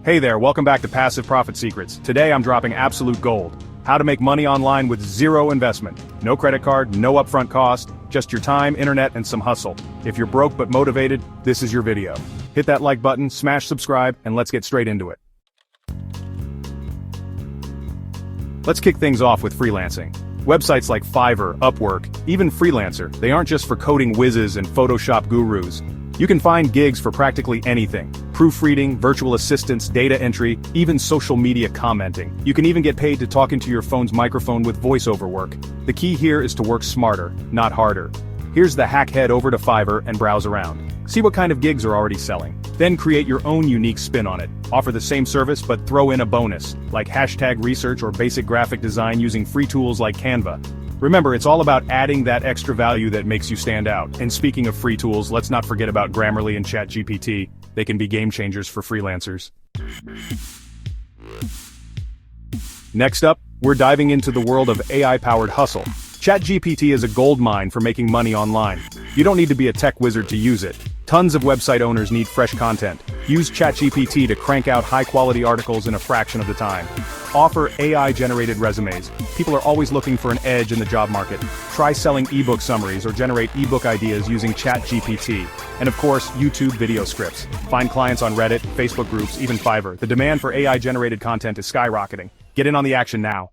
Hey there, welcome back to Passive Profit Secrets. Today I'm dropping absolute gold. How to make money online with zero investment. No credit card, no upfront cost, just your time, internet, and some hustle. If you're broke but motivated, this is your video. Hit that like button, smash subscribe, and let's get straight into it. Let's kick things off with freelancing. Websites like Fiverr, Upwork, even Freelancer, they aren't just for coding whizzes and Photoshop gurus. You can find gigs for practically anything. Proofreading, virtual assistants, data entry, even social media commenting. You can even get paid to talk into your phone's microphone with voiceover work. The key here is to work smarter, not harder. Here's the hack: head over to Fiverr and browse around. See what kind of gigs are already selling. Then create your own unique spin on it. Offer the same service but throw in a bonus, like hashtag research or basic graphic design using free tools like Canva. Remember, it's all about adding that extra value that makes you stand out. And speaking of free tools, let's not forget about Grammarly and ChatGPT. They can be game changers for freelancers. Next up, we're diving into the world of AI-powered hustle. ChatGPT is a goldmine for making money online. You don't need to be a tech wizard to use it. Tons of website owners need fresh content. Use ChatGPT to crank out high-quality articles in a fraction of the time. Offer AI-generated resumes. People are always looking for an edge in the job market. Try selling ebook summaries or generate ebook ideas using ChatGPT. And of course, YouTube video scripts. Find clients on Reddit, Facebook groups, even Fiverr. The demand for AI-generated content is skyrocketing. Get in on the action now.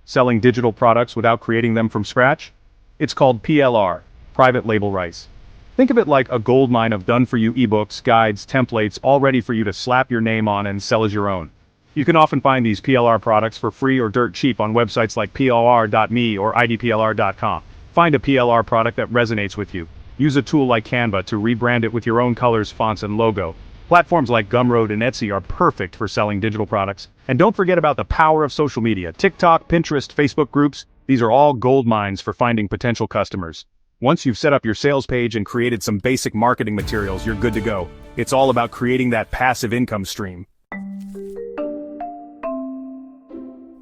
Selling digital products without creating them from scratch? It's called PLR, private label rights. Think of it like a goldmine of done-for-you ebooks, guides, templates, all ready for you to slap your name on and sell as your own. You can often find these PLR products for free or dirt cheap on websites like plr.me or idplr.com. Find a PLR product that resonates with you. Use a tool like Canva to rebrand it with your own colors, fonts, and logo. Platforms like Gumroad and Etsy are perfect for selling digital products. And don't forget about the power of social media. TikTok, Pinterest, Facebook groups, these are all gold mines for finding potential customers. Once you've set up your sales page and created some basic marketing materials, you're good to go. It's all about creating that passive income stream.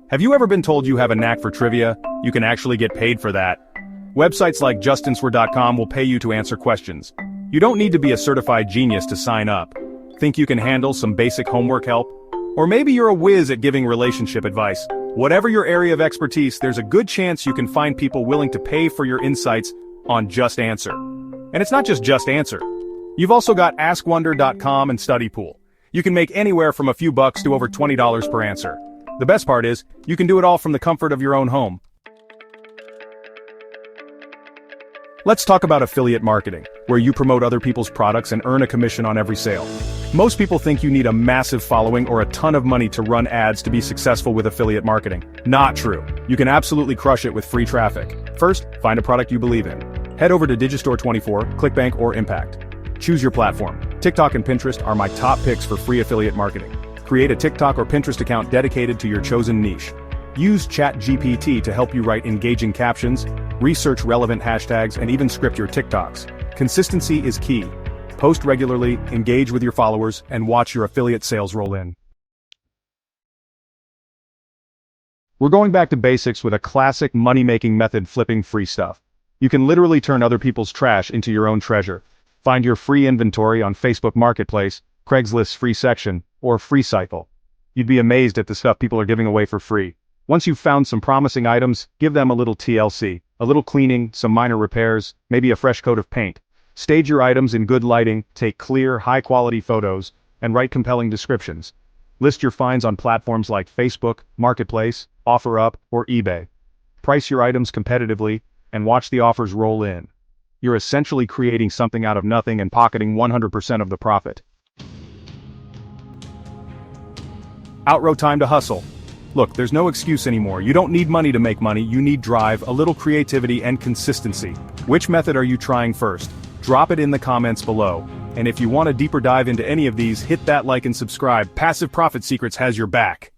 Have you ever been told you have a knack for trivia? You can actually get paid for that. Websites like justinsware.com will pay you to answer questions. You don't need to be a certified genius to sign up. Think you can handle some basic homework help? Or maybe you're a whiz at giving relationship advice. Whatever your area of expertise, there's a good chance you can find people willing to pay for your insights on Just Answer. And it's not just Answer. You've also got AskWonder.com and StudyPool. You can make anywhere from a few bucks to over $20 per answer. The best part is, you can do it all from the comfort of your own home. Let's talk about affiliate marketing, where you promote other people's products and earn a commission on every sale. Most people think you need a massive following or a ton of money to run ads to be successful with affiliate marketing. Not true. You can absolutely crush it with free traffic. First, find a product you believe in. Head over to Digistore24, ClickBank, or Impact. Choose your platform. TikTok and Pinterest are my top picks for free affiliate marketing. Create a TikTok or Pinterest account dedicated to your chosen niche. Use ChatGPT to help you write engaging captions, research relevant hashtags, and even script your TikToks. Consistency is key. Post regularly, engage with your followers, and watch your affiliate sales roll in. We're going back to basics with a classic money-making method: flipping free stuff. You can literally turn other people's trash into your own treasure. Find your free inventory on Facebook Marketplace, Craigslist's free section, or FreeCycle. You'd be amazed at the stuff people are giving away for free. Once you've found some promising items, give them a little TLC, a little cleaning, some minor repairs, maybe a fresh coat of paint. Stage your items in good lighting, take clear, high-quality photos, and write compelling descriptions. List your finds on platforms like Facebook, Marketplace, OfferUp, or eBay. Price your items competitively, and watch the offers roll in. You're essentially creating something out of nothing and pocketing 100% of the profit. Outrow time to hustle. Look, there's no excuse anymore. You don't need money to make money, you need drive, a little creativity, and consistency. Which method are you trying first? Drop it in the comments below. And if you want a deeper dive into any of these, hit that like and subscribe. Passive Profit Secrets has your back.